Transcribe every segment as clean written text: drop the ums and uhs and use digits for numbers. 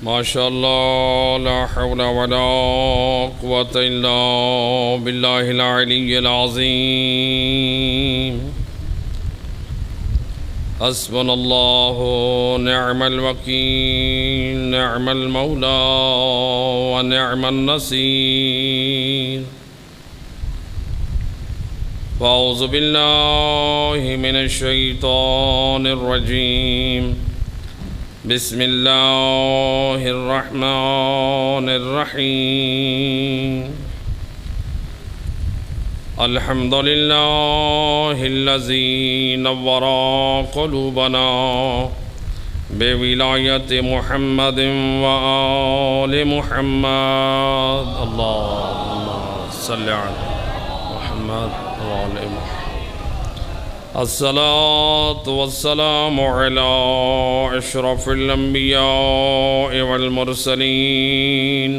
ما شاء الله لا حول ولا قوة إلا بالله العلي العظيم. حسبنا الله نعم الوكيل نعم المولى ونعم النصير. فأعوذ بالله من الشيطان الرجيم. بسم الله الرحمن الرحيم. الحمد لله الذي نور قلوبنا بولاية محمد وآل محمد. اللهم صل على محمد وآل محمد. الصلاة والسلام على أشرف الأنبياء والمرسلين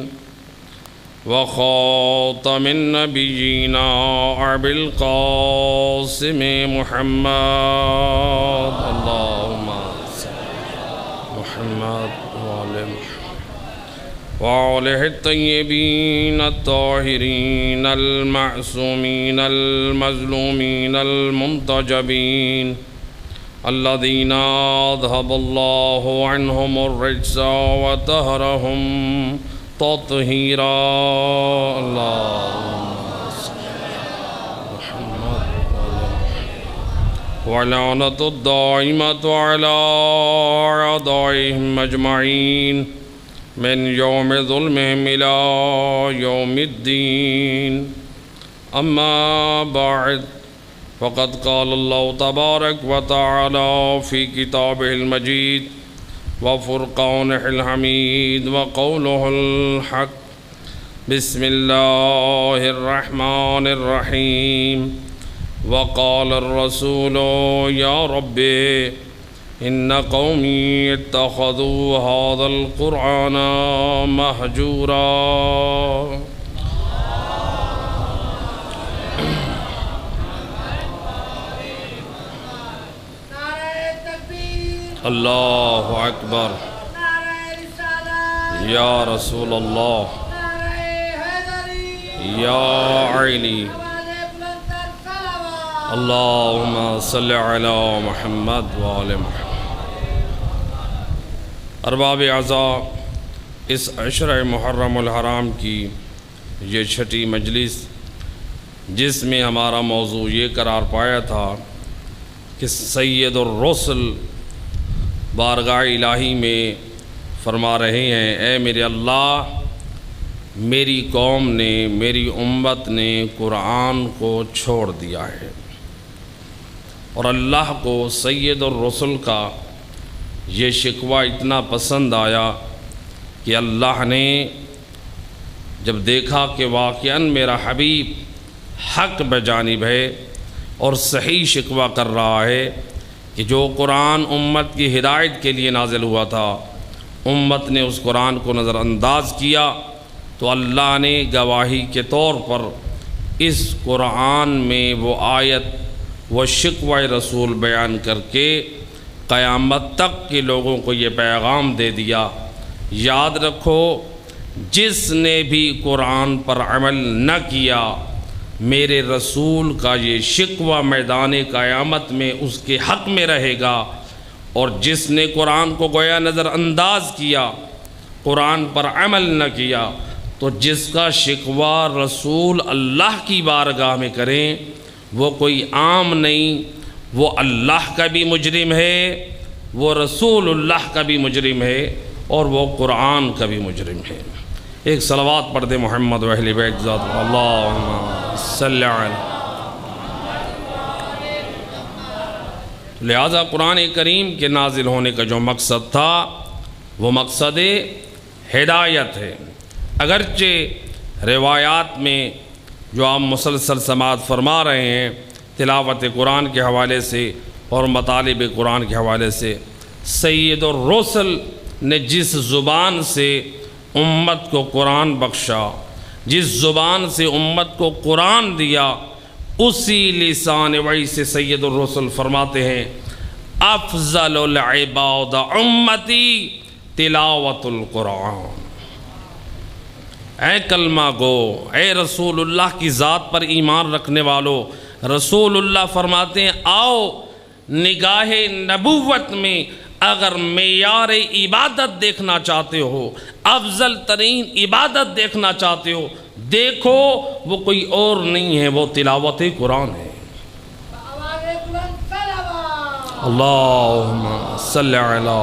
وخاتم النبيين أبي القاسم محمد. اللهم صل على محمد وآل محمد وآله الطيبين الطاهرين المعصومين المظلومين المنتجبين الذين أذهب الله عنهم الرجس وطهرهم تطهيرا. اللهم صل على محمد ولعنة الدائمة على أعدائهم أجمعين من يوم ظلمهم إلى يوم الدين. أما بعد، فقد قال الله تبارك وتعالى في كتابه المجيد وفرقانه الحميد وقوله الحق. بسم الله الرحمن الرحيم. وقال الرسول يا ربي إن قومي اتخذوا هذا القرآن مهجورا. اللہ اکبر. یا رسول اللہ یا علی. اللہم صلی علی محمد وآل محمد. ارباب اعزاء، اس عشرہ محرم الحرام کی یہ چھٹی مجلس، جس میں ہمارا موضوع یہ قرار پایا تھا کہ سید الرسل بارگاہ الہی میں فرما رہے ہیں، اے میرے اللہ، میری قوم نے، میری امت نے قرآن کو چھوڑ دیا ہے. اور اللہ کو سید الرسل کا یہ شکوہ اتنا پسند آیا کہ اللہ نے جب دیکھا کہ واقعاً میرا حبیب حق بجانب ہے اور صحیح شکوہ کر رہا ہے کہ جو قرآن امت کی ہدایت کے لیے نازل ہوا تھا، امت نے اس قرآن کو نظر انداز کیا، تو اللہ نے گواہی کے طور پر اس قرآن میں وہ آیت وہ شکوہ رسول بیان کر کے قیامت تک کے لوگوں کو یہ پیغام دے دیا. یاد رکھو، جس نے بھی قرآن پر عمل نہ کیا، میرے رسول کا یہ شکوہ میدان قیامت میں اس کے حق میں رہے گا. اور جس نے قرآن کو گویا نظر انداز کیا، قرآن پر عمل نہ کیا، تو جس کا شکوہ رسول اللہ کی بارگاہ میں کریں، وہ کوئی عام نہیں، وہ اللہ کا بھی مجرم ہے، وہ رسول اللہ کا بھی مجرم ہے، اور وہ قرآن کا بھی مجرم ہے. ایک صلوات پڑھ دے محمد و اہل بیت ذات. اللہم صلی علی. لہذا قرآن کریم کے نازل ہونے کا جو مقصد تھا، وہ مقصد ہدایت ہے. اگرچہ روایات میں جو آپ مسلسل سماعت فرما رہے ہیں تلاوت قرآن کے حوالے سے اور مطالب قرآن کے حوالے سے، سید الرسل نے جس زبان سے امت کو قرآن بخشا، جس زبان سے امت کو قرآن دیا، اسی لسان وحی سے سید الرسل فرماتے ہیں افضل العباد امتی تلاوت القرآن۔ اے کلمہ گو، اے رسول اللہ کی ذات پر ایمان رکھنے والو، رسول اللہ فرماتے ہیں آؤ نگاہ نبوت میں اگر معیار عبادت دیکھنا چاہتے ہو، افضل ترین عبادت دیکھنا چاہتے ہو، دیکھو وہ کوئی اور نہیں ہے، وہ تلاوت قرآن ہے۔ اللہم صلی علی۔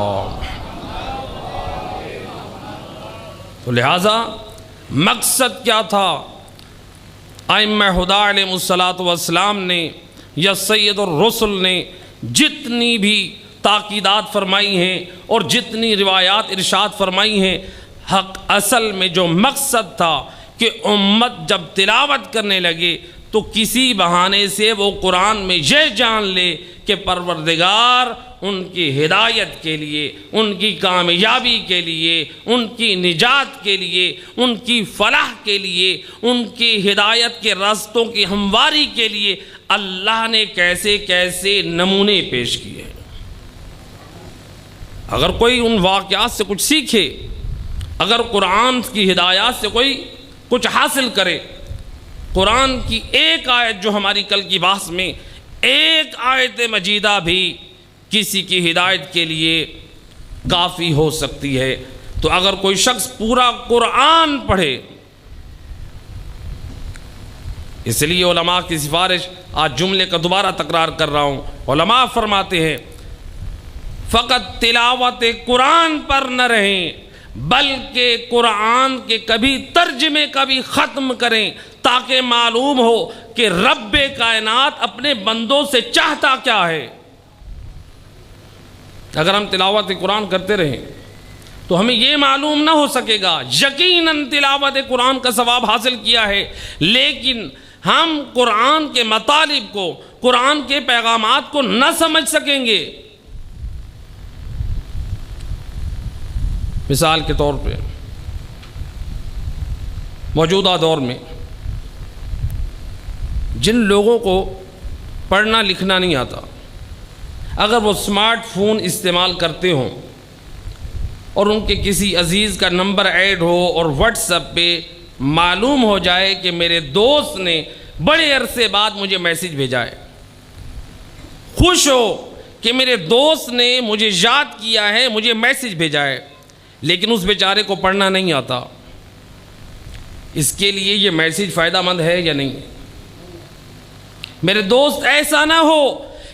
تو لہٰذا مقصد کیا تھا؟ ائمہ خدا علیہ السلام نے یا سید الرسل نے جتنی بھی تاکیدات فرمائی ہیں اور جتنی روایات ارشاد فرمائی ہیں، حق اصل میں جو مقصد تھا کہ امت جب تلاوت کرنے لگے تو کسی بہانے سے وہ قرآن میں یہ جان لے کہ پروردگار ان کی ہدایت کے لیے، ان کی کامیابی کے لیے، ان کی نجات کے لیے، ان کی فلاح کے لیے، ان کی ہدایت کے راستوں کی ہمواری کے لیے اللہ نے کیسے کیسے نمونے پیش کیے ہیں۔ اگر کوئی ان واقعات سے کچھ سیکھے، اگر قرآن کی ہدایات سے کوئی کچھ حاصل کرے، قرآن کی ایک آیت جو ہماری کل کی بحث میں ایک آیت مجیدہ بھی کسی کی ہدایت کے لیے کافی ہو سکتی ہے، تو اگر کوئی شخص پورا قرآن پڑھے، اس لیے علماء کی سفارش، آج جملے کا دوبارہ تکرار کر رہا ہوں، علماء فرماتے ہیں فقط تلاوت قرآن پر نہ رہیں بلکہ قرآن کے کبھی ترجمے کبھی ختم کریں تاکہ معلوم ہو کہ رب کائنات اپنے بندوں سے چاہتا کیا ہے۔ اگر ہم تلاوت قرآن کرتے رہیں تو ہمیں یہ معلوم نہ ہو سکے گا، یقیناً تلاوت قرآن کا ثواب حاصل کیا ہے، لیکن ہم قرآن کے مطالب کو، قرآن کے پیغامات کو نہ سمجھ سکیں گے۔ مثال کے طور پہ موجودہ دور میں جن لوگوں کو پڑھنا لکھنا نہیں آتا، اگر وہ سمارٹ فون استعمال کرتے ہوں اور ان کے کسی عزیز کا نمبر ایڈ ہو اور واٹس ایپ پہ معلوم ہو جائے کہ میرے دوست نے بڑے عرصے بعد مجھے میسج بھیجا ہے، خوش ہو کہ میرے دوست نے مجھے یاد کیا ہے، مجھے میسج بھیجا ہے، لیکن اس بیچارے کو پڑھنا نہیں آتا، اس کے لیے یہ میسج فائدہ مند ہے یا نہیں؟ میرے دوست ایسا نہ ہو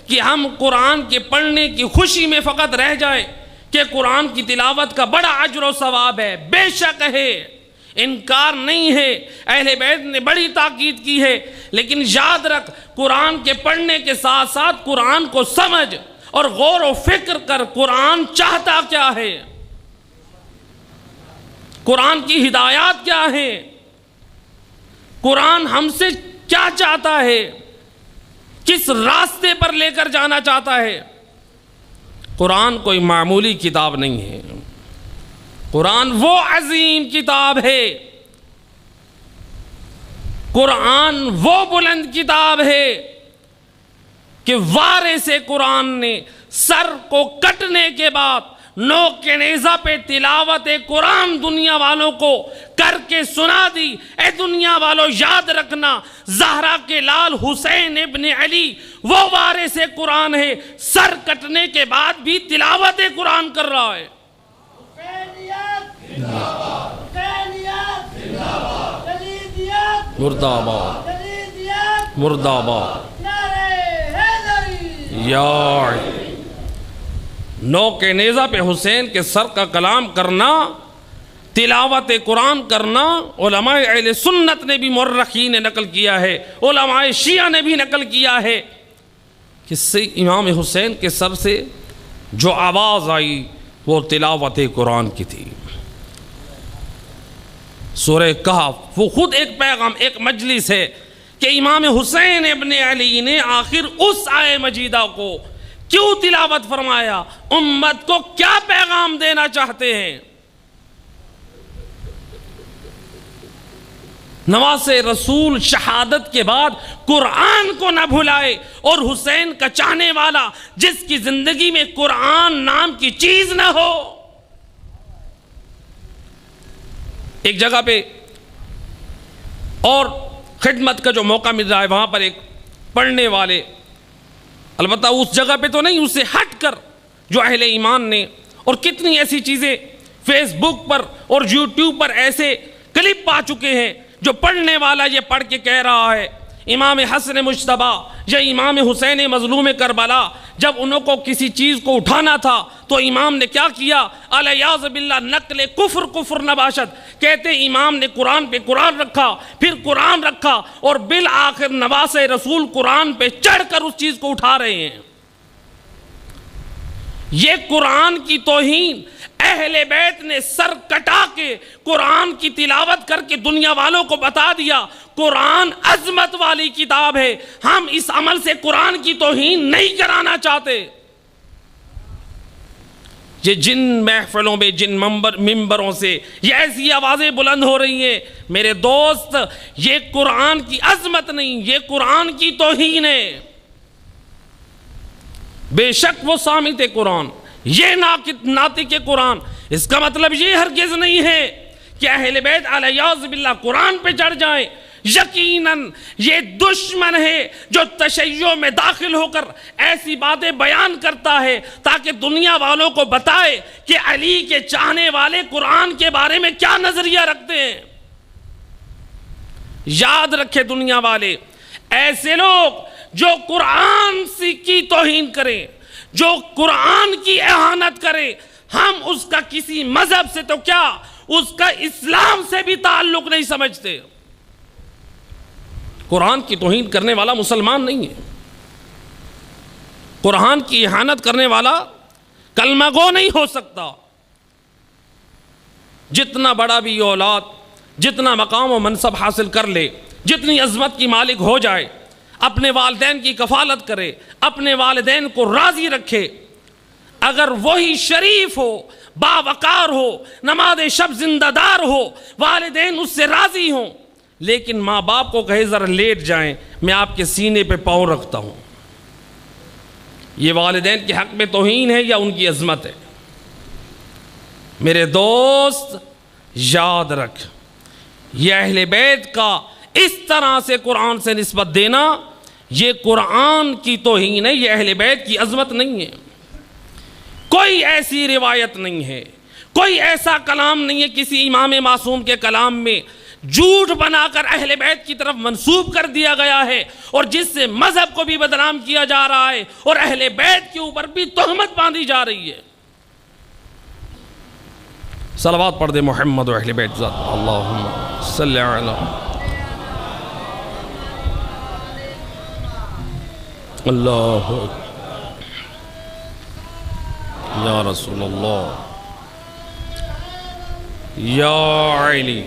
کہ ہم قرآن کے پڑھنے کی خوشی میں فقط رہ جائیں کہ قرآن کی تلاوت کا بڑا اجر و ثواب ہے، بے شک ہے، انکار نہیں ہے، اہل بیت نے بڑی تاکید کی ہے، لیکن یاد رکھ قرآن کے پڑھنے کے ساتھ ساتھ قرآن کو سمجھ اور غور و فکر کر قرآن چاہتا کیا ہے، قرآن کی ہدایات کیا ہے، قرآن ہم سے کیا چاہتا ہے، کس راستے پر لے کر جانا چاہتا ہے۔ قرآن کوئی معمولی کتاب نہیں ہے، قرآن وہ عظیم کتاب ہے، قرآن وہ بلند کتاب ہے کہ وارث قرآن نے سر کو کٹنے کے بعد نوک کے نیزہ پہ تلاوت قرآن دنیا والوں کو کر کے سنا دی۔ اے دنیا والوں یاد رکھنا، زہرا کے لال حسین ابن علی وہ وارث قرآن ہے، سر کٹنے کے بعد بھی تلاوت قرآن کر رہا ہے۔ مرد آباد، مرد آباد، یا نوک نیزہ پہ حسین کے سر کا کلام کرنا، تلاوت قرآن کرنا، علماء اہل سنت نے بھی مورخین نے نقل کیا ہے، علماء شیعہ نے بھی نقل کیا ہے کہ امام حسین کے سر سے جو آواز آئی وہ تلاوت قرآن کی تھی۔ سورہ کہف وہ خود ایک پیغام، ایک مجلس ہے کہ امام حسین ابن علی نے آخر اس آیہ مجیدہ کو کیوں تلاوت فرمایا، امت کو کیا پیغام دینا چاہتے ہیں۔ نواز رسول شہادت کے بعد قرآن کو نہ بھلائے، اور حسین کا چاہنے والا جس کی زندگی میں قرآن نام کی چیز نہ ہو، ایک جگہ پہ اور خدمت کا جو موقع مل رہا ہے وہاں پر ایک پڑھنے والے، البتہ اس جگہ پہ تو نہیں، اس سے ہٹ کر جو اہل ایمان نے، اور کتنی ایسی چیزیں فیس بک پر اور یوٹیوب پر ایسے کلپ آ چکے ہیں جو پڑھنے والا یہ پڑھ کے کہہ رہا ہے امام حسن مجتبی یا امام حسین مظلوم کربلا جب انہوں کو کسی چیز کو اٹھانا تھا تو امام نے کیا کیا؟ علیاذ باللہ نقل کفر نباشت، کہتے امام نے قرآن پہ قرآن رکھا، پھر قرآن رکھا، اور بالآخر نواس رسول قرآن پہ چڑھ کر اس چیز کو اٹھا رہے ہیں۔ یہ قرآن کی توہین، اہل بیت نے سر کٹا کے قرآن کی تلاوت کر کے دنیا والوں کو بتا دیا قرآن عظمت والی کتاب ہے، ہم اس عمل سے قرآن کی توہین نہیں کرانا چاہتے۔ یہ جن محفلوں میں، جن ممبروں سے یہ ایسی آوازیں بلند ہو رہی ہیں، میرے دوست یہ قرآن کی عظمت نہیں، یہ قرآن کی توہین ہے۔ بے شک وہ سامت قرآن، یہ ناطق قرآن، اس کا مطلب یہ ہرگز نہیں ہے کہ اہل بیت علیہ باللہ قرآن پہ چڑھ جائیں۔ یقیناً یہ دشمن ہے جو تشیع میں داخل ہو کر ایسی باتیں بیان کرتا ہے تاکہ دنیا والوں کو بتائے کہ علی کے چاہنے والے قرآن کے بارے میں کیا نظریہ رکھتے ہیں۔ یاد رکھے دنیا والے، ایسے لوگ جو قرآن کی توہین کریں، جو قرآن کی اہانت کرے، ہم اس کا کسی مذہب سے تو کیا، اس کا اسلام سے بھی تعلق نہیں سمجھتے۔ قرآن کی توہین کرنے والا مسلمان نہیں ہے، قرآن کی اہانت کرنے والا کلمہ گو نہیں ہو سکتا۔ جتنا بڑا بھی اولاد، جتنا مقام و منصب حاصل کر لے، جتنی عظمت کی مالک ہو جائے، اپنے والدین کی کفالت کرے، اپنے والدین کو راضی رکھے، اگر وہی شریف ہو، باوقار ہو، نماز شب زندہ دار ہو، والدین اس سے راضی ہوں، لیکن ماں باپ کو کہے ذرا لیٹ جائیں، میں آپ کے سینے پہ پاؤں رکھتا ہوں، یہ والدین کے حق میں توہین ہے یا ان کی عظمت ہے؟ میرے دوست یاد رکھ، یہ اہل بیت کا اس طرح سے قرآن سے نسبت دینا یہ قرآن کی توہین ہے، یہ اہل بیت کی عظمت نہیں ہے۔ کوئی ایسی روایت نہیں ہے، کوئی ایسا کلام نہیں ہے کسی امام معصوم کے کلام میں جھوٹ بنا کر اہل بیت کی طرف منسوب کر دیا گیا ہے اور جس سے مذہب کو بھی بدنام کیا جا رہا ہے اور اہل بیت کے اوپر بھی تہمت باندھی جا رہی ہے۔ صلوات پڑھ دے محمد و اہل بیت ذات، اللہم صلی علی اللہ یا رسول اللہ یا علی۔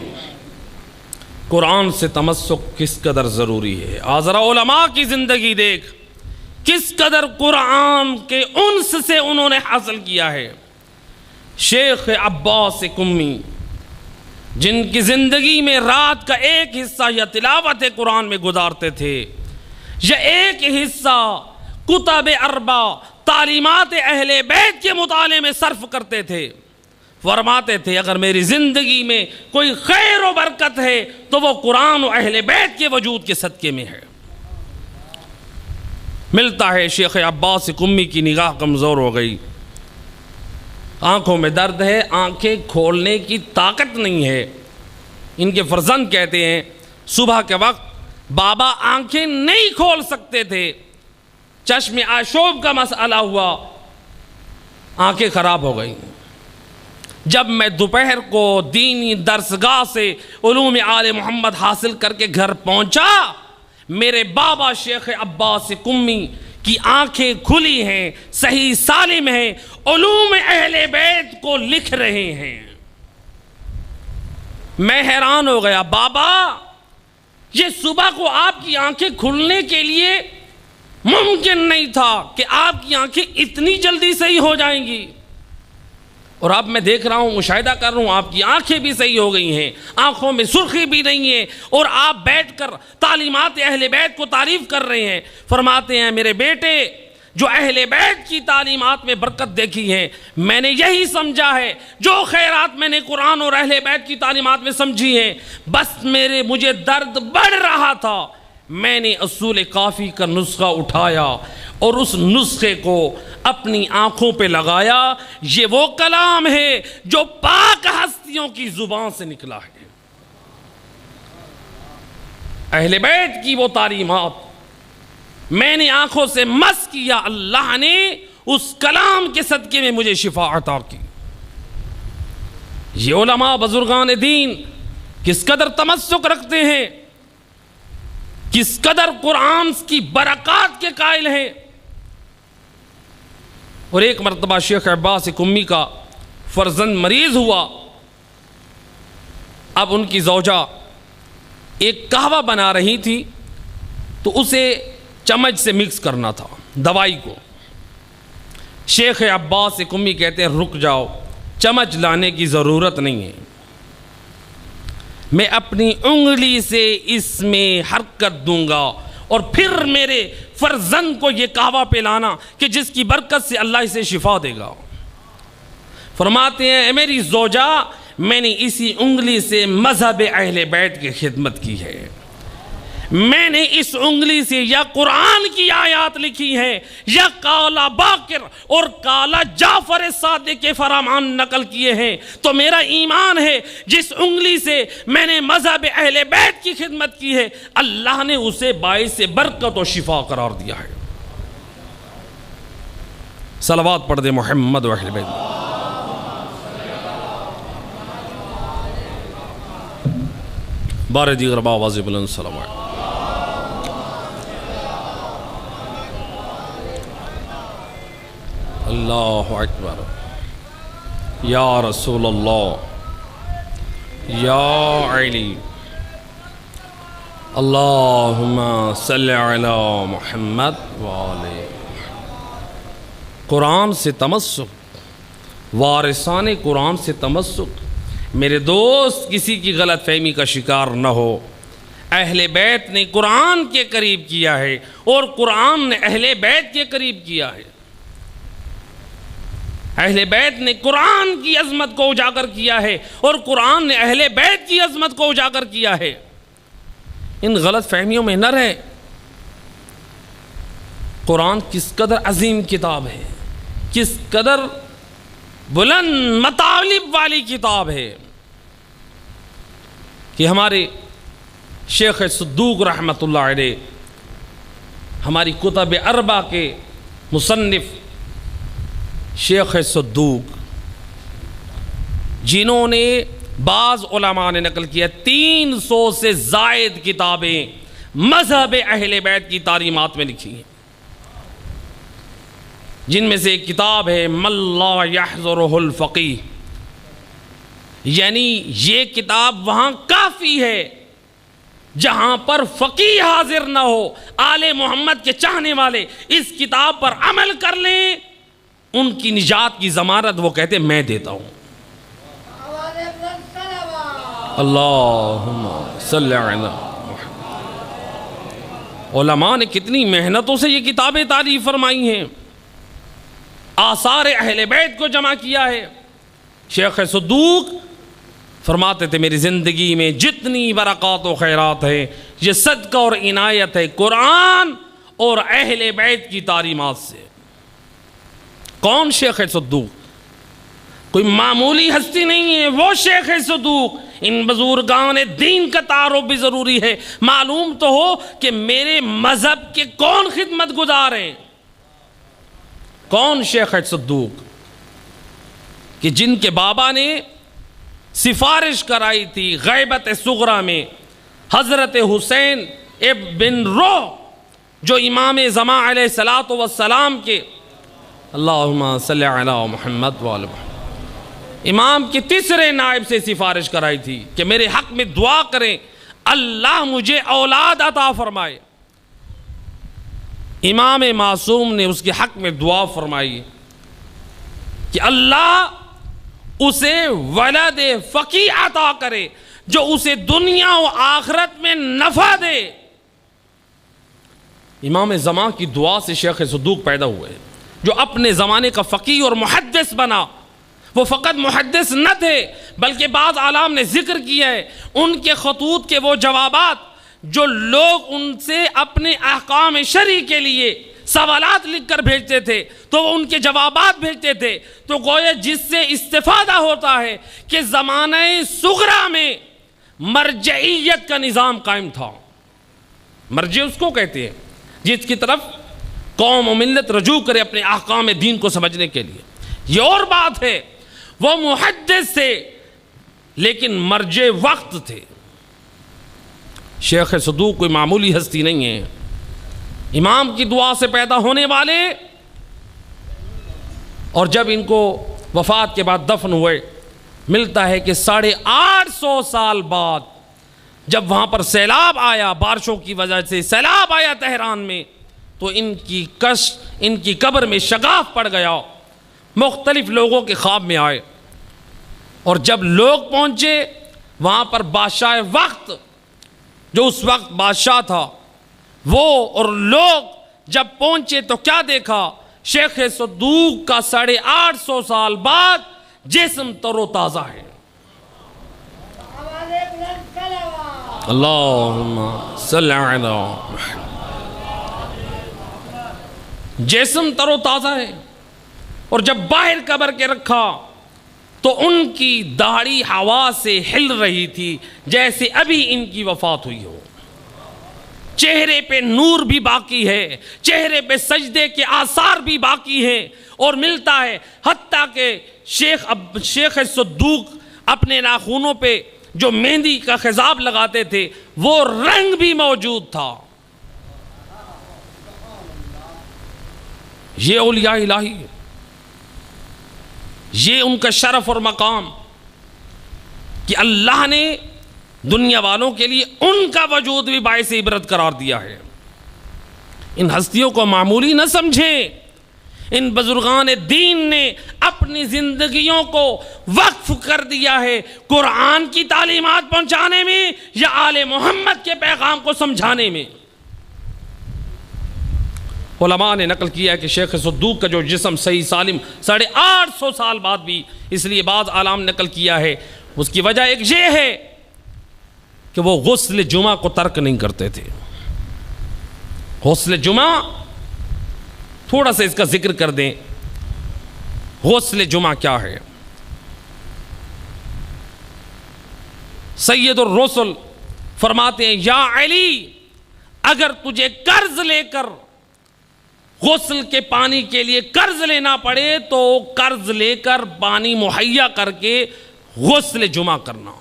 قرآن سے تمسک کس قدر ضروری ہے، آذرا علماء کی زندگی دیکھ، کس قدر قرآن کے انس سے انہوں نے حاصل کیا ہے۔ شیخ عباس قمی جن کی زندگی میں رات کا ایک حصہ یا تلاوت قرآن میں گزارتے تھے، یا ایک حصہ کتب اربع تعلیمات اہل بیت کے مطالعے میں صرف کرتے تھے، فرماتے تھے اگر میری زندگی میں کوئی خیر و برکت ہے تو وہ قرآن و اہل بیت کے وجود کے صدقے میں ہے۔ ملتا ہے شیخ عباس قمی کی نگاہ کمزور ہو گئی، آنکھوں میں درد ہے، آنکھیں کھولنے کی طاقت نہیں ہے۔ ان کے فرزند کہتے ہیں صبح کے وقت بابا آنکھیں نہیں کھول سکتے تھے، چشم آشوب کا مسئلہ ہوا، آنکھیں خراب ہو گئیں۔ جب میں دوپہر کو دینی درسگاہ سے علوم آل محمد حاصل کر کے گھر پہنچا، میرے بابا شیخ عباس قمی کی آنکھیں کھلی ہیں، صحیح سالم ہیں، علوم اہل بیت کو لکھ رہے ہیں۔ میں حیران ہو گیا، بابا یہ صبح کو آپ کی آنکھیں کھلنے کے لیے ممکن نہیں تھا کہ آپ کی آنکھیں اتنی جلدی صحیح ہو جائیں گی، اور اب میں دیکھ رہا ہوں، مشاہدہ کر رہا ہوں، آپ کی آنکھیں بھی صحیح ہو گئی ہیں، آنکھوں میں سرخی بھی نہیں ہے، اور آپ بیٹھ کر تعلیمات اہل بیت کو تعریف کر رہے ہیں۔ فرماتے ہیں میرے بیٹے جو اہل بیت کی تعلیمات میں برکت دیکھی ہے، میں نے یہی سمجھا ہے، جو خیرات میں نے قرآن اور اہل بیت کی تعلیمات میں سمجھی ہیں، بس مجھے درد بڑھ رہا تھا، میں نے اصول کافی کا نسخہ اٹھایا اور اس نسخے کو اپنی آنکھوں پہ لگایا۔ یہ وہ کلام ہے جو پاک ہستیوں کی زبان سے نکلا ہے، اہل بیت کی وہ تعلیمات میں نے آنکھوں سے مس کیا، اللہ نے اس کلام کے صدقے میں مجھے شفا عطا کی۔ یہ علماء بزرگان دین کس قدر تمسک رکھتے ہیں، کس قدر قرآن کی برکات کے قائل ہیں۔ اور ایک مرتبہ شیخ عباس قمی کا فرزند مریض ہوا، اب ان کی زوجہ ایک قہوہ بنا رہی تھی تو اسے چمچ سے مکس کرنا تھا دوائی کو۔ شیخ عباس قمی کہتے ہیں رک جاؤ، چمچ لانے کی ضرورت نہیں ہے، میں اپنی انگلی سے اس میں حرکت دوں گا اور پھر میرے فرزند کو یہ قہوہ پلانا کہ جس کی برکت سے اللہ اسے شفا دے گا۔ فرماتے ہیں اے میری زوجہ، میں نے اسی انگلی سے مذہب اہل بیت کی خدمت کی ہے، میں نے اس انگلی سے یا قرآن کی آیات لکھی ہیں یا کالا باقر اور کالا جعفر صادق کے فرمان نقل کیے ہیں، تو میرا ایمان ہے جس انگلی سے میں نے مذہب اہل بیت کی خدمت کی ہے، اللہ نے اسے باعث برکت و شفا قرار دیا ہے۔ صلوات پڑھ دے محمد و اہل بیت۔ بار دیگر باواز بلند سلام علیکم۔ اللہ اکبر، یا رسول اللہ، یا علی، اللہم صلی علی محمد وآلہ۔ قرآن سے تمسک، وارثان قرآن سے تمسک۔ میرے دوست کسی کی غلط فہمی کا شکار نہ ہو، اہل بیت نے قرآن کے قریب کیا ہے اور قرآن نے اہل بیت کے قریب کیا ہے۔ اہل بیت نے قرآن کی عظمت کو اجاگر کیا ہے اور قرآن نے اہل بیت کی عظمت کو اجاگر کیا ہے۔ ان غلط فہمیوں میں نہ رہے۔ قرآن کس قدر عظیم کتاب ہے، کس قدر بلند مطالب والی کتاب ہے کہ ہمارے شیخ صدوق رحمۃ اللہ علیہ، ہماری کتب اربع کے مصنف شیخ صدوق، جنہوں نے بعض علماء نے نقل کیا 300 سے زائد کتابیں مذہب اہل بیت کی تعلیمات میں لکھی ہیں، جن میں سے ایک کتاب ہے من لا یحضرہ الفقیہ، یعنی یہ کتاب وہاں کافی ہے جہاں پر فقیہ حاضر نہ ہو، آل محمد کے چاہنے والے اس کتاب پر عمل کر لیں، ان کی نجات کی ضمانت وہ کہتے میں دیتا ہوں۔ اللہم صلی علی محمد۔ علماء نے کتنی محنتوں سے یہ کتابیں تعریف فرمائی ہیں، آثار اہل بیت کو جمع کیا ہے۔ شیخ صدوق فرماتے تھے میری زندگی میں جتنی برکات و خیرات ہیں یہ صدقہ اور عنایت ہے قرآن اور اہل بیت کی تعلیمات سے۔ کون شیخ صدوق؟ کوئی معمولی ہستی نہیں ہے، وہ شیخ صدوق۔ ان بزرگان دین کا تعارف بھی ضروری ہے، معلوم تو ہو کہ میرے مذہب کے کون خدمت گزار ہیں۔ کون شیخ صدوق؟ کہ جن کے بابا نے سفارش کرائی تھی غیبت صغرا میں حضرت حسین ابن روح، جو امام زمان علیہ السلام کے، اللہم صلی علی محمد وآلہ محمد، امام کے تیسرے نائب سے سفارش کرائی تھی کہ میرے حق میں دعا کریں اللہ مجھے اولاد عطا فرمائے۔ امام معصوم نے اس کے حق میں دعا فرمائی کہ اللہ اسے ولد فقیہ عطا کرے جو اسے دنیا و آخرت میں نفع دے۔ امام زمان کی دعا سے شیخ صدوق پیدا ہوئے جو اپنے زمانے کا فقیہ اور محدث بنا۔ وہ فقط محدث نہ تھے بلکہ بعض عالم نے ذکر کیا ہے ان کے خطوط کے وہ جوابات جو لوگ ان سے اپنے احکام شرعی کے لیے سوالات لکھ کر بھیجتے تھے تو وہ ان کے جوابات بھیجتے تھے، تو گویا جس سے استفادہ ہوتا ہے کہ زمانہ صغرا میں مرجعیت کا نظام قائم تھا۔ مرجع اس کو کہتے ہیں جس کی طرف قوم و ملت رجوع کرے اپنے احکام دین کو سمجھنے کے لیے۔ یہ اور بات ہے وہ محدث تھے لیکن مرجع وقت تھے۔ شیخ صدوق کوئی معمولی ہستی نہیں ہے، امام کی دعا سے پیدا ہونے والے، اور جب ان کو وفات کے بعد دفن ہوئے ملتا ہے کہ 850 سال بعد جب وہاں پر سیلاب آیا، بارشوں کی وجہ سے سیلاب آیا تہران میں، تو ان کی قبر میں شگاف پڑ گیا، مختلف لوگوں کے خواب میں آئے، اور جب لوگ پہنچے وہاں پر بادشاہ وقت جو اس وقت بادشاہ تھا وہ اور لوگ جب پہنچے تو کیا دیکھا؟ شیخ صدوق کا 850 سال بعد جسم تر و تازہ ہے۔ اللہم صلی علی محمد۔ جسم تر و تازہ ہے، اور جب باہر قبر کے رکھا تو ان کی داڑھی ہوا سے ہل رہی تھی جیسے ابھی ان کی وفات ہوئی ہو۔ چہرے پہ نور بھی باقی ہے، چہرے پہ سجدے کے آثار بھی باقی ہیں، اور ملتا ہے حتیٰ کہ شیخ صدوق اپنے ناخنوں پہ جو مہندی کا خضاب لگاتے تھے وہ رنگ بھی موجود تھا۔ یہ اولیاء الہی، یہ ان کا شرف اور مقام کہ اللہ نے دنیا والوں کے لیے ان کا وجود بھی باعث عبرت قرار دیا ہے۔ ان ہستیوں کو معمولی نہ سمجھیں، ان بزرگان دین نے اپنی زندگیوں کو وقف کر دیا ہے قرآن کی تعلیمات پہنچانے میں یا آل محمد کے پیغام کو سمجھانے میں۔ علماء نے نقل کیا ہے کہ شیخ صدوق کا جو جسم صحیح سالم 850 سال بعد بھی، اس لیے بعض عالم نقل کیا ہے، اس کی وجہ ایک یہ ہے کہ وہ غسل جمعہ کو ترک نہیں کرتے تھے۔ غسل جمعہ، تھوڑا سا اس کا ذکر کر دیں، غسل جمعہ کیا ہے؟ سید الرسل فرماتے ہیں یا علی، اگر تجھے قرض لے کر غسل کے پانی کے لیے قرض لینا پڑے تو قرض لے کر پانی مہیا کر کے غسل جمعہ کرنا۔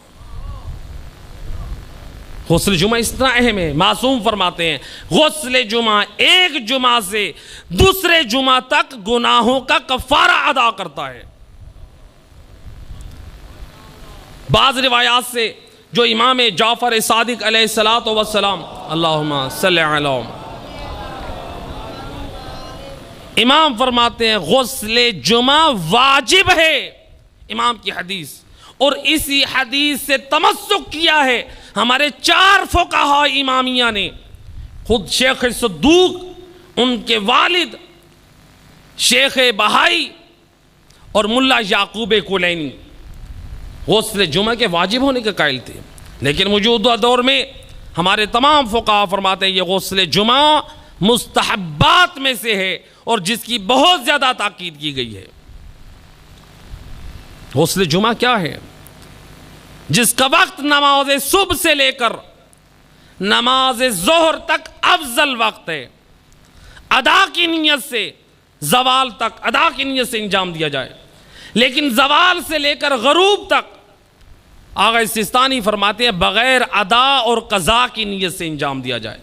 غسل جمعہ اس طرح اہم ہے، معصوم فرماتے ہیں غسل جمعہ ایک جمعہ سے دوسرے جمعہ تک گناہوں کا کفارہ ادا کرتا ہے۔ بعض روایات سے جو امام جعفر صادق علیہ السلام، اللہم صلی علی، امام فرماتے ہیں غسل جمعہ واجب ہے، امام کی حدیث، اور اسی حدیث سے تمسک کیا ہے ہمارے 4 فقہاء امامیہ نے، خود شیخ صدوق، ان کے والد شیخ بہائی اور ملا یعقوب کلینی غسل جمعہ کے واجب ہونے کے قائل تھے، لیکن موجودہ دور میں ہمارے تمام فقہاء فرماتے ہیں یہ غسل جمعہ مستحبات میں سے ہے اور جس کی بہت زیادہ تاکید کی گئی ہے۔ غسل جمعہ کیا ہے؟ جس کا وقت نماز صبح سے لے کر نماز ظہر تک افضل وقت ہے، ادا کی نیت سے زوال تک ادا کی نیت سے انجام دیا جائے، لیکن زوال سے لے کر غروب تک آغا سستانی فرماتے ہیں بغیر ادا اور قضا کی نیت سے انجام دیا جائے،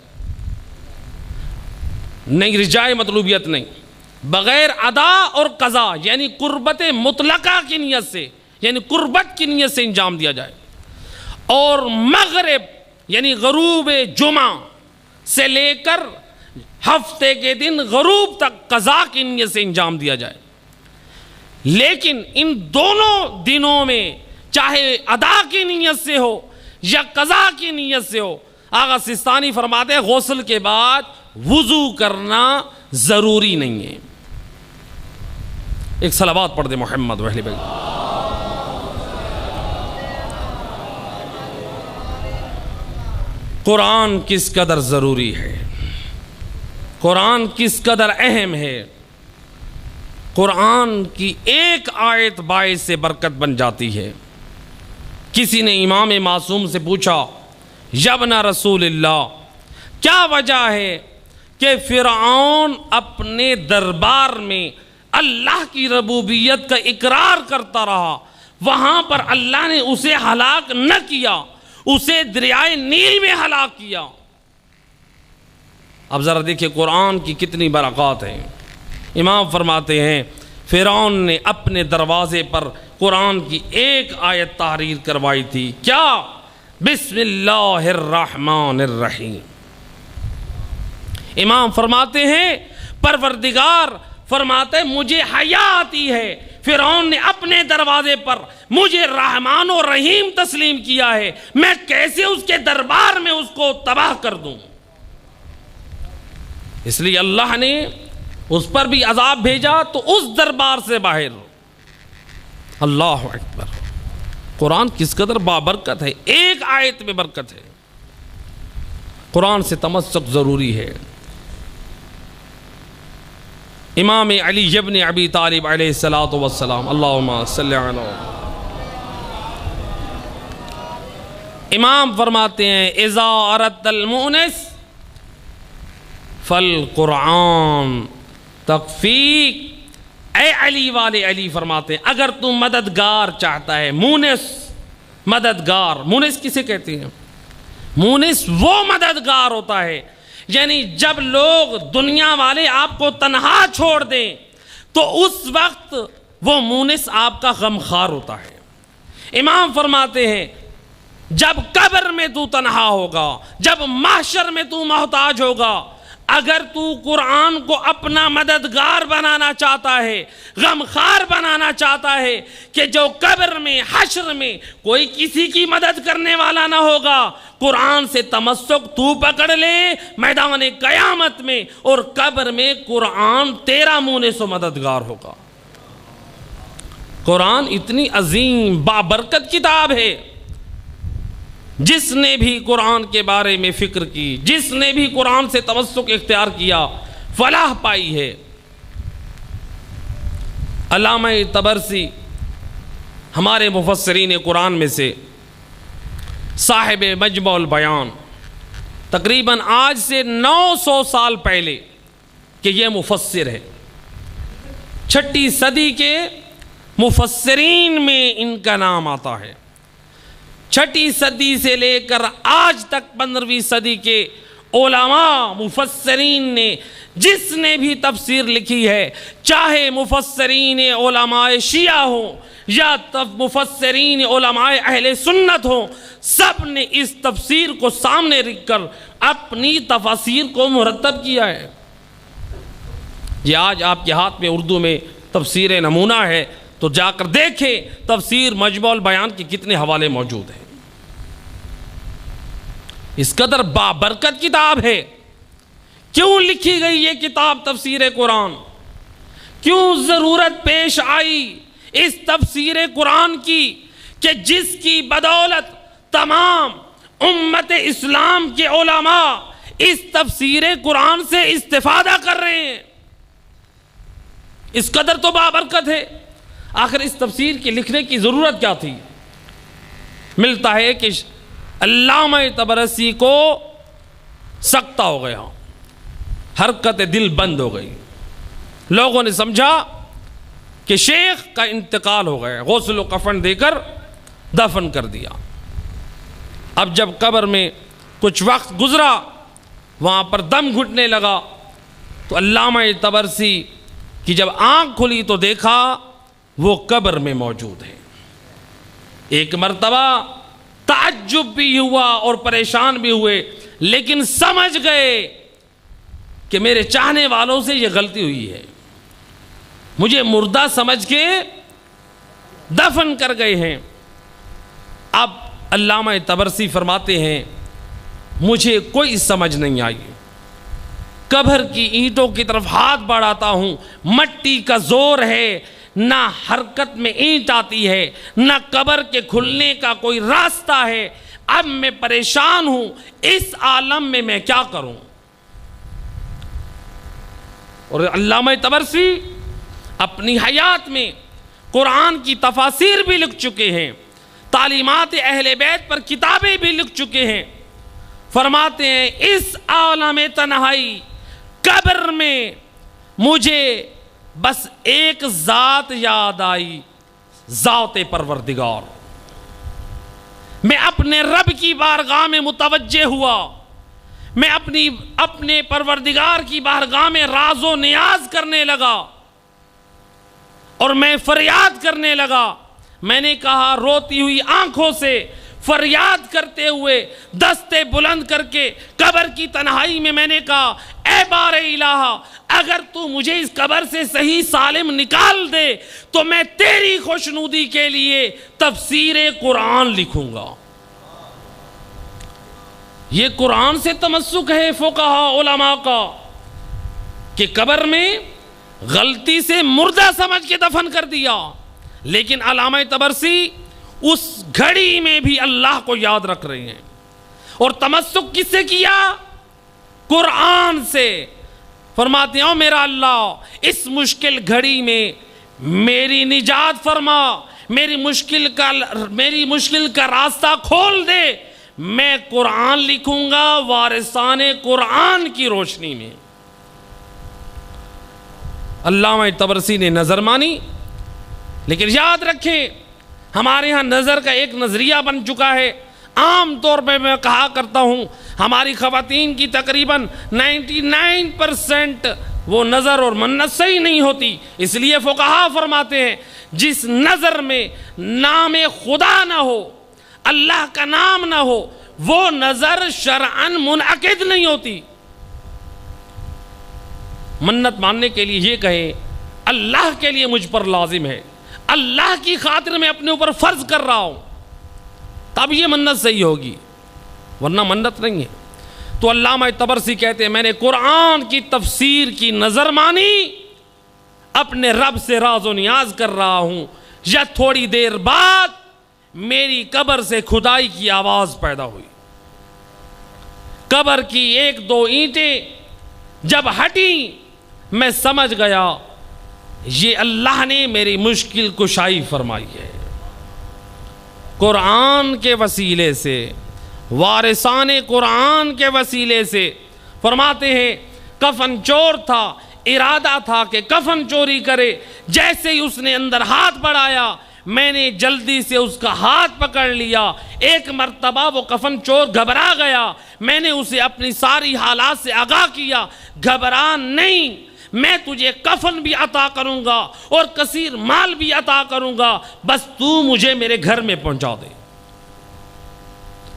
نہیں رجائے مطلوبیت نہیں، بغیر ادا اور قضا یعنی قربت مطلقہ کی نیت سے، یعنی قربت کی نیت سے انجام دیا جائے، اور مغرب یعنی غروب جمعہ سے لے کر ہفتے کے دن غروب تک قضا کی نیت سے انجام دیا جائے۔ لیکن ان دونوں دنوں میں چاہے ادا کی نیت سے ہو یا قضا کی نیت سے ہو، آغا سستانی فرماتے ہیں غسل کے بعد وضو کرنا ضروری نہیں ہے۔ ایک صلوات پڑھ دے محمد و اہل بیت۔ قرآن کس قدر ضروری ہے، قرآن کس قدر اہم ہے۔ قرآن کی ایک آیت باعث سے برکت بن جاتی ہے۔ کسی نے امام معصوم سے پوچھا، یا ابن رسول اللہ، کیا وجہ ہے کہ فرعون اپنے دربار میں اللہ کی ربوبیت کا اقرار کرتا رہا، وہاں پر اللہ نے اسے ہلاک نہ کیا، اسے دریائے نیل میں ہلاک کیا؟ اب ذرا دیکھیں قرآن کی کتنی برکات ہیں۔ امام فرماتے ہیں فرعون نے اپنے دروازے پر قرآن کی ایک آیت تحریر کروائی تھی، کیا؟ بسم اللہ الرحمن الرحیم۔ امام فرماتے ہیں پروردگار فرماتے ہیں مجھے حیا آتی ہے، فرعون نے اپنے دروازے پر مجھے رحمان و رحیم تسلیم کیا ہے، میں کیسے اس کے دربار میں اس کو تباہ کر دوں؟ اس لیے اللہ نے اس پر بھی عذاب بھیجا تو اس دربار سے باہر۔ اللہ اکبر، قرآن کس قدر بابرکت ہے، ایک آیت میں برکت ہے۔ قرآن سے تمسک ضروری ہے۔ امام علی ابن ابی طالب علیہ السلام، اللہم صلی علی، امام فرماتے ہیں اذا اردت المؤنس فالقرآن تکفیک۔ اے علی والے علی فرماتے ہیں اگر تم مددگار چاہتا ہے، مونس مددگار، مونس کسے کہتے ہیں؟ مونس وہ مددگار ہوتا ہے، یعنی جب لوگ دنیا والے آپ کو تنہا چھوڑ دیں تو اس وقت وہ مونس آپ کا غمخوار ہوتا ہے۔ امام فرماتے ہیں جب قبر میں تو تنہا ہوگا، جب محشر میں تو محتاج ہوگا، اگر تو قرآن کو اپنا مددگار بنانا چاہتا ہے، غمخوار بنانا چاہتا ہے کہ جو قبر میں حشر میں کوئی کسی کی مدد کرنے والا نہ ہوگا، قرآن سے تمسک تو پکڑ لے میدان قیامت میں، اور قبر میں قرآن تیرا مونس و مددگار ہوگا۔ قرآن اتنی عظیم بابرکت کتاب ہے، جس نے بھی قرآن کے بارے میں فکر کی، جس نے بھی قرآن سے تمسک اختیار کیا، فلاح پائی ہے۔ علامہ طبرسی ہمارے مفسرین قرآن میں سے، صاحب مجمع البیان، تقریباً آج سے 900 سال پہلے کہ یہ مفسر ہے، 6 صدی کے مفسرین میں ان کا نام آتا ہے۔ 6 صدی سے لے کر آج تک 15ویں صدی کے علماء مفسرین نے جس نے بھی تفسیر لکھی ہے، چاہے مفسرین علماء شیعہ ہوں یا مفسرین علماء اہل سنت ہوں، سب نے اس تفسیر کو سامنے رکھ کر اپنی تفاسیر کو مرتب کیا ہے۔ یہ آج آپ کے ہاتھ میں اردو میں تفسیر نمونہ ہے، تو جا کر دیکھیں تفسیر مجمع البیان کے کتنے حوالے موجود ہیں۔ اس قدر بابرکت کتاب ہے۔ کیوں لکھی گئی یہ کتاب تفسیر قرآن؟ کیوں ضرورت پیش آئی اس تفسیر قرآن کی کہ جس کی بدولت تمام امت اسلام کے علماء اس تفسیر قرآن سے استفادہ کر رہے ہیں؟ اس قدر تو بابرکت ہے۔ آخر اس تفسیر کے لکھنے کی ضرورت کیا تھی؟ ملتا ہے کہ علامہ طبرسی کو سکتہ ہو گیا، حرکت دل بند ہو گئی، لوگوں نے سمجھا کہ شیخ کا انتقال ہو گیا، غسل و کفن دے کر دفن کر دیا۔ اب جب قبر میں کچھ وقت گزرا، وہاں پر دم گھٹنے لگا، تو علامہ طبرسی کی جب آنکھ کھلی تو دیکھا وہ قبر میں موجود ہے۔ ایک مرتبہ تعجب بھی ہوا اور پریشان بھی ہوئے، لیکن سمجھ گئے کہ میرے چاہنے والوں سے یہ غلطی ہوئی ہے، مجھے مردہ سمجھ کے دفن کر گئے ہیں۔ اب علامہ طبرسی فرماتے ہیں مجھے کوئی سمجھ نہیں آئی، قبر کی اینٹوں کی طرف ہاتھ بڑھاتا ہوں، مٹی کا زور ہے، نہ حرکت میں اینٹ آتی ہے، نہ قبر کے کھلنے کا کوئی راستہ ہے۔ اب میں پریشان ہوں، اس عالم میں کیا کروں؟ اور علامہ طبرسی اپنی حیات میں قرآن کی تفاسیر بھی لکھ چکے ہیں، تعلیمات اہل بیت پر کتابیں بھی لکھ چکے ہیں۔ فرماتے ہیں اس عالم تنہائی قبر میں مجھے بس ایک ذات یاد آئی، ذات پروردگار۔ میں اپنے رب کی بارگاہ میں متوجہ ہوا، میں اپنے پروردگار کی بارگاہ میں راز و نیاز کرنے لگا اور میں فریاد کرنے لگا۔ میں نے کہا روتی ہوئی آنکھوں سے، فریاد کرتے ہوئے، دستے بلند کر کے قبر کی تنہائی میں نے کہا اے بار الہ، اگر تو مجھے اس قبر سے صحیح سالم نکال دے تو میں تیری خوشنودی کے لیے تفسیر قرآن لکھوں گا۔ یہ قرآن سے تمسک ہے فقہاء علماء کا کہ قبر میں غلطی سے مردہ سمجھ کے دفن کر دیا، لیکن علامہ طبرسی اس گھڑی میں بھی اللہ کو یاد رکھ رہے ہیں۔ اور تمسک کس سے کیا؟ قرآن سے۔ فرماتے ہیں میرا اللہ اس مشکل گھڑی میں میری نجات فرما، میری مشکل کا راستہ کھول دے، میں قرآن لکھوں گا وارثان قرآن کی روشنی میں۔ علامہ طبرسی نے نظر مانی، لیکن یاد رکھیں ہمارے ہاں نظر کا ایک نظریہ بن چکا ہے۔ عام طور پہ میں کہا کرتا ہوں ہماری خواتین کی تقریباً 99% وہ نظر اور منت صحیح نہیں ہوتی، اس لیے فقہاء فرماتے ہیں جس نظر میں نام خدا نہ ہو، اللہ کا نام نہ ہو، وہ نظر شرعاً منعقد نہیں ہوتی۔ منت ماننے کے لیے یہ کہیں اللہ کے لیے مجھ پر لازم ہے، اللہ کی خاطر میں اپنے اوپر فرض کر رہا ہوں، تب یہ منت صحیح ہوگی، ورنہ منت نہیں ہے۔ تو علامہ طبرسی کہتے ہیں میں نے قرآن کی تفسیر کی نظر مانی، اپنے رب سے راز و نیاز کر رہا ہوں، یا تھوڑی دیر بعد میری قبر سے کھدائی کی آواز پیدا ہوئی۔ قبر کی ایک دو اینٹیں جب ہٹیں میں سمجھ گیا یہ اللہ نے میری مشکل کشائی فرمائی ہے۔ قرآن کے وسیلے سے، وارثان قرآن کے وسیلے سے۔ فرماتے ہیں کفن چور تھا، ارادہ تھا کہ کفن چوری کرے، جیسے ہی اس نے اندر ہاتھ بڑھایا میں نے جلدی سے اس کا ہاتھ پکڑ لیا۔ ایک مرتبہ وہ کفن چور گھبرا گیا، میں نے اسے اپنی ساری حالات سے آگاہ کیا، گھبرا نہیں، میں تجھے کفن بھی عطا کروں گا اور کثیر مال بھی عطا کروں گا، بس تو مجھے میرے گھر میں پہنچا دے۔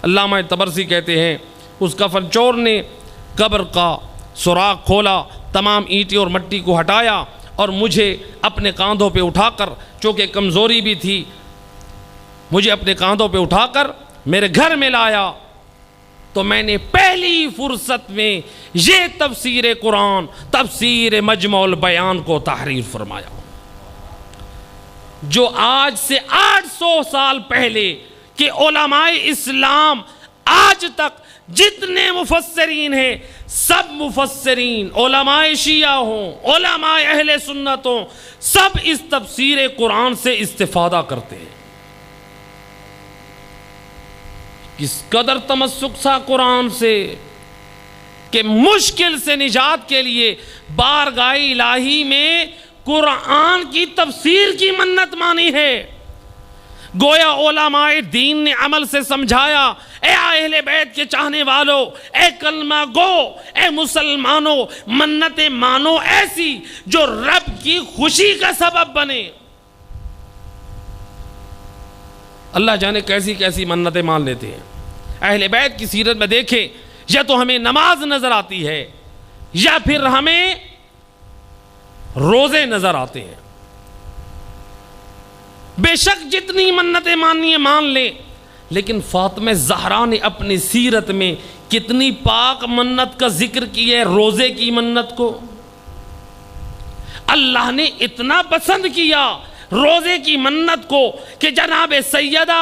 علامہ طبرسی کہتے ہیں اس کفن چور نے قبر کا سوراخ کھولا، تمام اینٹیں اور مٹی کو ہٹایا اور مجھے اپنے کاندھوں پہ اٹھا کر، چونکہ کمزوری بھی تھی، مجھے اپنے کاندھوں پہ اٹھا کر میرے گھر میں لایا۔ تو میں نے پہلی فرصت میں یہ تفسیر قرآن، تفسیر مجمع البیان کو تحریر فرمایا، جو آج سے 800 سال پہلے کہ علماء اسلام آج تک جتنے مفسرین ہیں، سب مفسرین علماء شیعہ ہوں، علماء اہل سنت ہوں، سب اس تفسیر قرآن سے استفادہ کرتے ہیں۔ کس قدر تمسک تھا قرآن سے کہ مشکل سے نجات کے لیے بارگاہ الہی میں قرآن کی تفسیر کی منت مانی ہے۔ گویا علماء دین نے عمل سے سمجھایا، اے اہل بیت کے چاہنے والوں، اے کلمہ گو، اے مسلمانوں، منتیں مانو ایسی جو رب کی خوشی کا سبب بنے۔ اللہ جانے کیسی کیسی منتیں مان لیتے ہیں۔ اہل بیت کی سیرت میں دیکھیں، یا تو ہمیں نماز نظر آتی ہے یا پھر ہمیں روزے نظر آتے ہیں۔ بے شک جتنی منتیں ماننی ہیں مان لیں، لیکن فاطمہ زہرا نے اپنی سیرت میں کتنی پاک منت کا ذکر کی ہے روزے کی منت کو. اللہ نے اتنا پسند کیا روزے کی منت کو کہ جناب سیدہ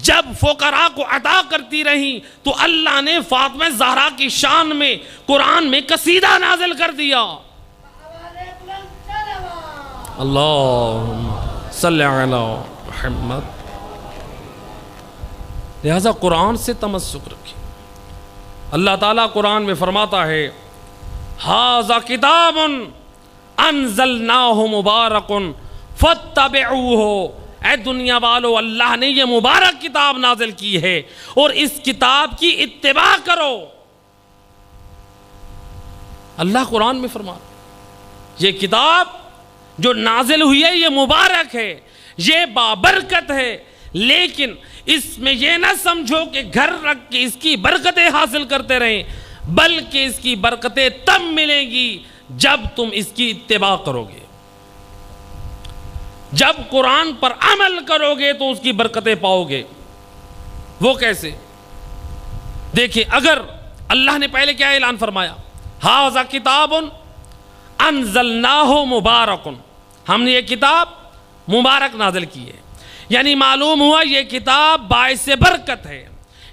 جب فقراء کو عطا کرتی رہیں تو اللہ نے فاطمہ زہرا کی شان میں قرآن میں قصیدہ نازل کر دیا. اللہم صلی علی محمد. لہذا قرآن سے تمسک رکھیں. اللہ تعالیٰ قرآن میں فرماتا ہے ھذا کتاب انزلناہ مبارک فاتبعوہ. اے دنیا والو اللہ نے یہ مبارک کتاب نازل کی ہے اور اس کتاب کی اتباع کرو. اللہ قرآن میں فرماتا یہ کتاب جو نازل ہوئی ہے یہ مبارک ہے, یہ بابرکت ہے, لیکن اس میں یہ نہ سمجھو کہ گھر رکھ کے اس کی برکتیں حاصل کرتے رہیں, بلکہ اس کی برکتیں تب ملیں گی جب تم اس کی اتباع کرو گے, جب قرآن پر عمل کرو گے تو اس کی برکتیں پاؤ گے. وہ کیسے؟ دیکھیں, اگر اللہ نے پہلے کیا اعلان فرمایا ھذا کتاب انزلناہ مبارک, ہم نے یہ کتاب مبارک نازل کی ہے, یعنی معلوم ہوا یہ کتاب باعث برکت ہے,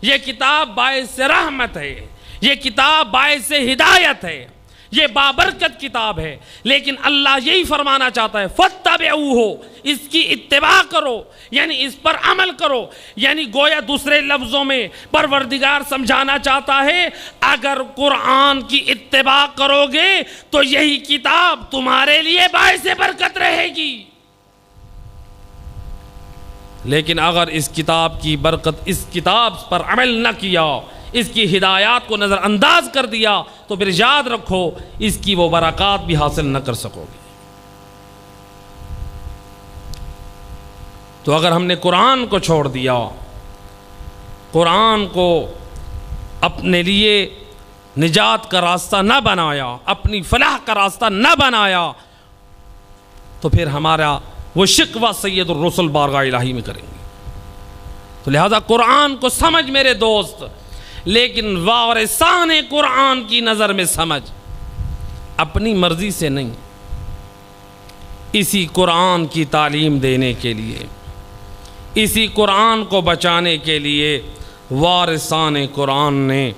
یہ کتاب باعث رحمت ہے, یہ کتاب باعث ہدایت ہے, یہ بابرکت کتاب ہے. لیکن اللہ یہی فرمانا چاہتا ہے فاتبعوہ, اس کی اتباع کرو, یعنی اس پر عمل کرو. یعنی گویا دوسرے لفظوں میں پروردگار سمجھانا چاہتا ہے اگر قرآن کی اتباع کرو گے تو یہی کتاب تمہارے لیے باعث برکت رہے گی. لیکن اگر اس کتاب کی برکت, اس کتاب پر عمل نہ کیا, اس کی ہدایات کو نظر انداز کر دیا تو پھر یاد رکھو اس کی وہ برکات بھی حاصل نہ کر سکو گے. تو اگر ہم نے قرآن کو چھوڑ دیا, قرآن کو اپنے لیے نجات کا راستہ نہ بنایا, اپنی فلاح کا راستہ نہ بنایا, تو پھر ہمارا وہ شکوہ سید الرسل بارگاہ الہی میں کریں گے. تو لہذا قرآن کو سمجھ میرے دوست, لیکن وارثان قرآن کی نظر میں سمجھ, اپنی مرضی سے نہیں. اسی قرآن کی تعلیم دینے کے لیے, اسی قرآن کو بچانے کے لیے وارثان قرآن نے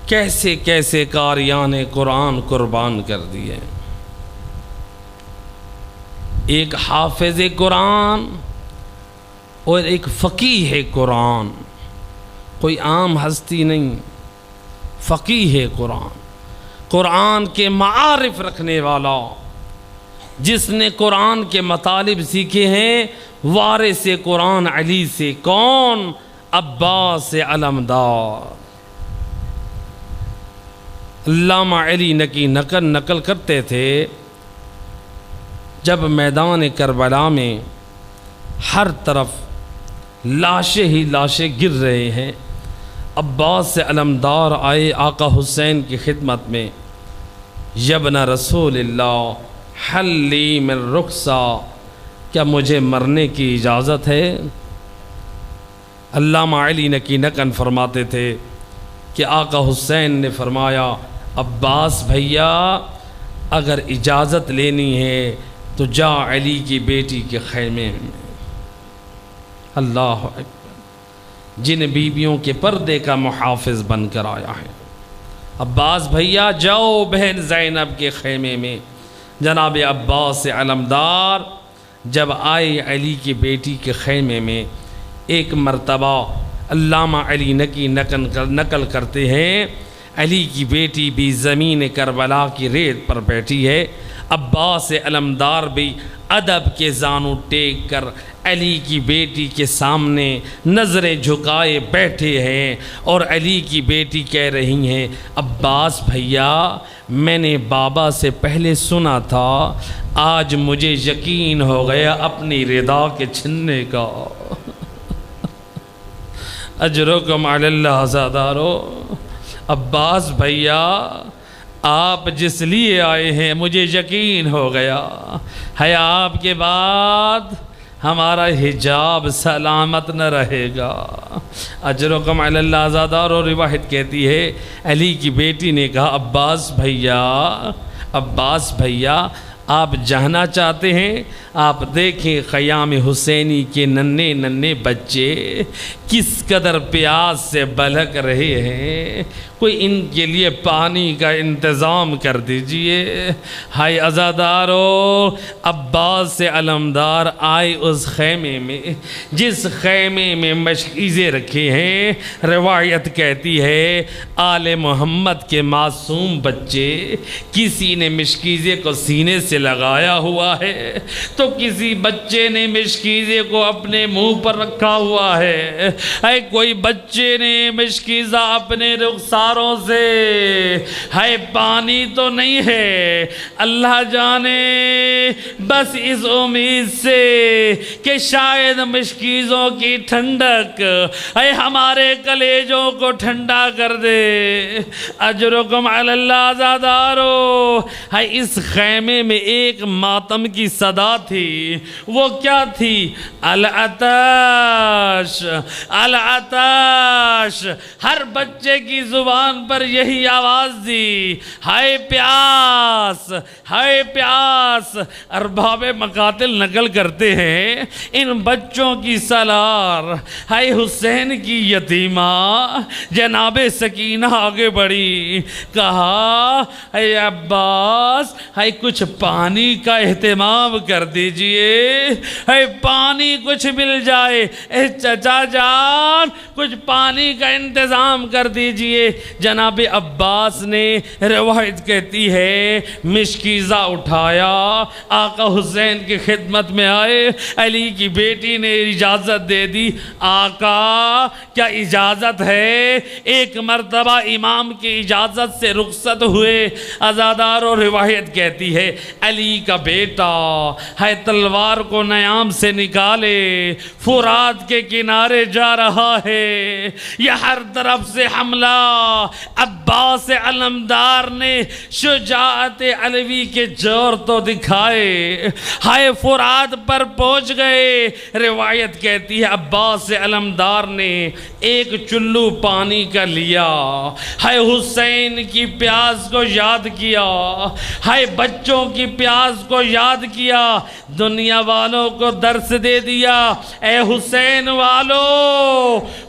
کیسے کیسے قاریان قرآن قربان کر دیے. ایک حافظ قرآن اور ایک فقیہ قرآن, کوئی عام ہستی نہیں, فقیہ قرآن, قرآن کے معارف رکھنے والا, جس نے قرآن کے مطالب سیکھے ہیں. وارث قرآن علی سے کون؟ عباس علمدار. علامہ علی نقی نقل کرتے تھے جب میدان کربلا میں ہر طرف لاشیں ہی لاشیں گر رہے ہیں, عباس علمدار آئے آقا حسین کی خدمت میں. یبن رسول اللہ حل لی من رخصہ, کیا مجھے مرنے کی اجازت ہے؟ علامہ علی نقی نقل فرماتے تھے کہ آقا حسین نے فرمایا عباس بھیا اگر اجازت لینی ہے تو جا علی کی بیٹی کے خیمے میں. اللہ اکبر, جن بیویوں کے پردے کا محافظ بن کر آیا ہے. عباس بھیا جاؤ بہن زینب کے خیمے میں. جناب عباس علمدار جب آئے علی کی بیٹی کے خیمے میں, ایک مرتبہ علامہ علی نقی نقل کرتے ہیں علی کی بیٹی بھی زمین کربلا کی ریت پر بیٹھی ہے. عباس علمدار بھی ادب کے زانو ٹیک کر علی کی بیٹی کے سامنے نظریں جھکائے بیٹھے ہیں, اور علی کی بیٹی کہہ رہی ہیں عباس بھیا میں نے بابا سے پہلے سنا تھا, آج مجھے یقین ہو گیا اپنی رضا کے چھننے کا. اجرکم علی اللہ عزادارو. عباس بھیا آپ جس لیے آئے ہیں مجھے یقین ہو گیا ہے, آپ کے بعد ہمارا حجاب سلامت نہ رہے گا۔ اجرکم علی اللہ آزادار اور روایت کہتی ہے علی کی بیٹی نے کہا عباس بھیا آپ جانا چاہتے ہیں؟ آپ دیکھیں خیام حسینی کے ننھے بچے کس قدر پیاس سے بلک رہے ہیں، کوئی ان کے لیے پانی کا انتظام کر دیجئے۔ ہائے عزادارو، عباس سے علمدار آئے اس خیمے میں جس خیمے میں مشکیزیں رکھے ہیں۔ روایت کہتی ہے آل محمد کے معصوم بچے، کسی نے مشکیزے کو سینے سے لگایا ہوا ہے تو کسی بچے نے مشکیزے کو اپنے منہ پر رکھا ہوا ہے۔ اے کوئی بچے نے مشکیزہ اپنے رخساروں سے، ہے پانی تو نہیں ہے، اللہ جانے، بس اس امید سے کہ شاید مشکیزوں کی ٹھنڈک اے ہمارے کلیجوں کو ٹھنڈا کر دے۔ اجرکم علی اللہ آزادارو، ہے اس خیمے میں ایک ماتم کی صدا تھی، وہ کیا تھی؟ العطش، العطش۔ ہر بچے کی زبان پر یہی آواز دی، ہائے پیاس، ہائے پیاس۔ ارباب مقاتل نقل کرتے ہیں ان بچوں کی سالار ہائے حسین کی یتیمہ جناب سکینہ آگے بڑھی، کہا اے عباس ہائے کچھ پانی کا اہتمام کر دیجئے، اے پانی کچھ مل جائے، اے چچا جان کچھ پانی کا انتظام کر دیجئے۔ جناب عباس نے، روایت کہتی ہے، مشکیزہ اٹھایا، آقا حسین کی خدمت میں آئے، علی کی بیٹی نے اجازت دے دی، آقا کیا اجازت ہے؟ ایک مرتبہ امام کی اجازت سے رخصت ہوئے۔ عزادار اور روایت کہتی ہے علی کا بیٹا ہے تلوار کو نیام سے نکالے فرات کے کنارے جا رہا ہے، یہ ہر طرف سے حملہ۔ عباس علمدار نے شجاعت علوی کے جور تو دکھائے، ہائے فرات پر پہنچ گئے۔ روایت کہتی ہے عباس علمدار نے ایک چلو پانی کا لیا، ہائے حسین کی پیاس کو یاد کیا، ہائے بچوں کی پیاس کو یاد کیا، دنیا والوں کو درس دے دیا، اے حسین والو،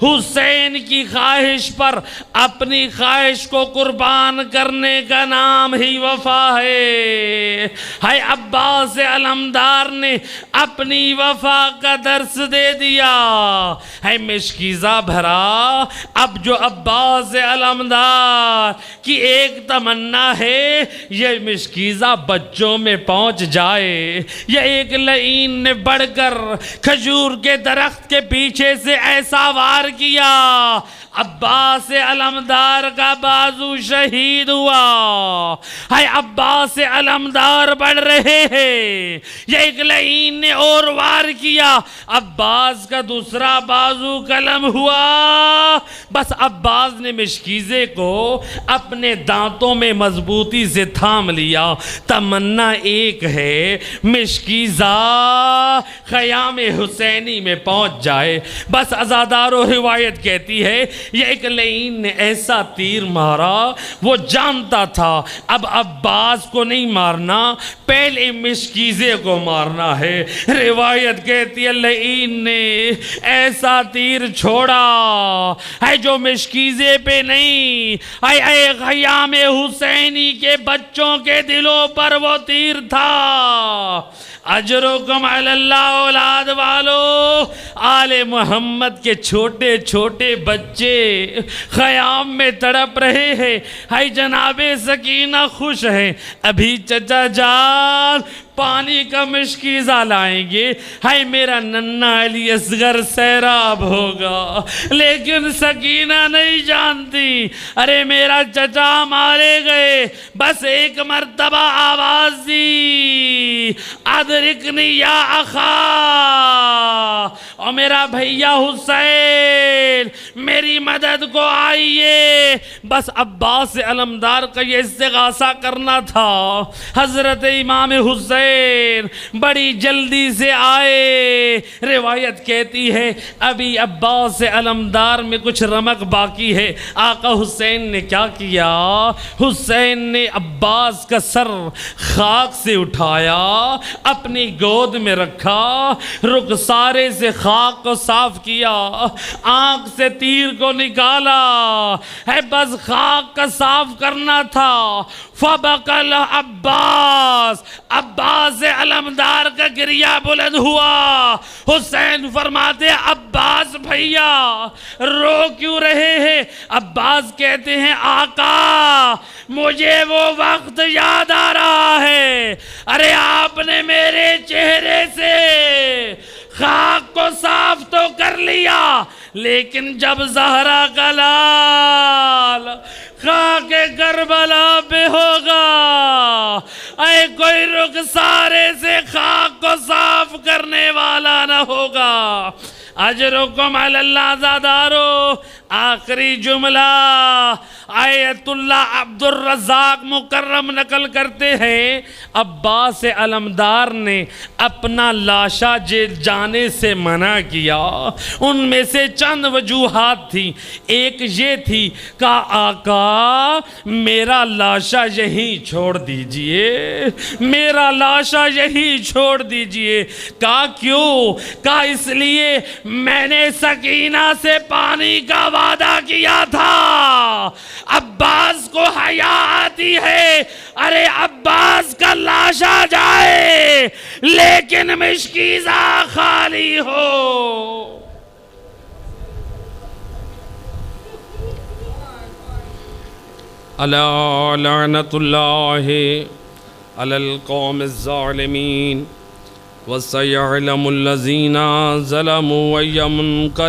حسین کی خواہش پر اپنی خواہش کو قربان کرنے کا نام ہی وفا ہے۔ ہائے عباس علمدار نے اپنی وفا کا درس دے دیا۔ ہے مشکیزہ بھرا، اب جو عباس علمدار کی ایک تمنا ہے یہ مشکیزہ بچوں میں پہنچ جائے۔ یہ ایک لعین نے بڑھ کر کھجور کے درخت کے پیچھے سے ایسا وار کیا، عباس علمدار کا بازو شہید ہوا۔ ہے عباس علمدار بڑھ رہے ہیں، یہ ایک لعین نے اور وار کیا، عباس کا دوسرا بازو قلم ہوا۔ بس عباس نے مشکیزے کو اپنے دانتوں میں مضبوطی سے تھام لیا۔ تمنا ایک ہے مشکیزہ خیام حسینی میں پہنچ جائے۔ بس عزادار و روایت کہتی ہے یہ ایک لعین نے ایسا تیر مارا، وہ جانتا تھا اب عباس کو نہیں مارنا، پہلے مشکیزے کو مارنا ہے۔ روایت کہتی ہے لعین نے ایسا تیر چھوڑا ہے جو مشکیزے پہ نہیں، اے خیام حسینی کے بچوں کے دلوں پر وہ تیر تھا۔ اجرکم علی اللہ اولاد والو، آل محمد کے چھوٹے چھوٹے بچے خیام میں تڑپ رہے ہیں، ہائی جناب سکینہ خوش ہیں، ابھی چچا جان پانی کا مشکیزہ لائیں گے، ہائے میرا ننھا علی اصغر سیراب ہوگا، لیکن سکینہ نہیں جانتی ارے میرا چچا مارے گئے۔ بس ایک مرتبہ آواز دی ادرکنی یا اخا، اور میرا بھیا حسین حسین میری مدد کو آئیے. بس عباس علمدار کا یہ استغاثہ کرنا تھا. حضرت امام حسین بڑی جلدی سے آئے. روایت کہتی ہے ابھی عباس علمدار میں کچھ رمق باقی ہے. آقا حسین نے کیا کیا؟ حسین نے عباس کا سر خاک سے اٹھایا، اپنی گود میں رکھا، رخسارے سے خاک کو صاف کیا، آنکھ سے تیر کو نکالا ہے، بس خاک کا صاف کرنا تھا. فبقل عباس، عباس علمدار کا گریہ بلند ہوا. حسین فرماتے عباس بھیا رو کیوں رہے ہیں؟ عباس کہتے ہیں آقا مجھے وہ وقت یاد آ رہا ہے، ارے آپ نے میرے چہرے سے خاک کو صاف تو کر لیا، لیکن جب زہرا کا لال خاک کربلا پہ ہوگا، اے کوئی رخسارے سے خاک کو صاف کرنے والا نہ ہوگا. اجرکم علی اللہ زادارو. آخری جملہ آیت اللہ عبد الرزاق مکرم نقل کرتے ہیں عباس علمدار نے اپنا لاشا جیل جانے سے منع کیا. ان میں سے چند وجوہات تھی. ایک یہ تھی کہ آقا میرا لاشا یہیں چھوڑ دیجئے، میرا لاشا یہیں چھوڑ دیجئے. کہا کیوں؟ کہا اس لیے میں نے سکینہ سے پانی کا وعدہ کیا تھا. عباس کو حیا آتی ہے، ارے عباس کا لاشا جائے لیکن مشکیزہ خالی ہو. الا لعنت اللہ علی القوم الظالمین وسيعلم الذين ظلموا أي منقلب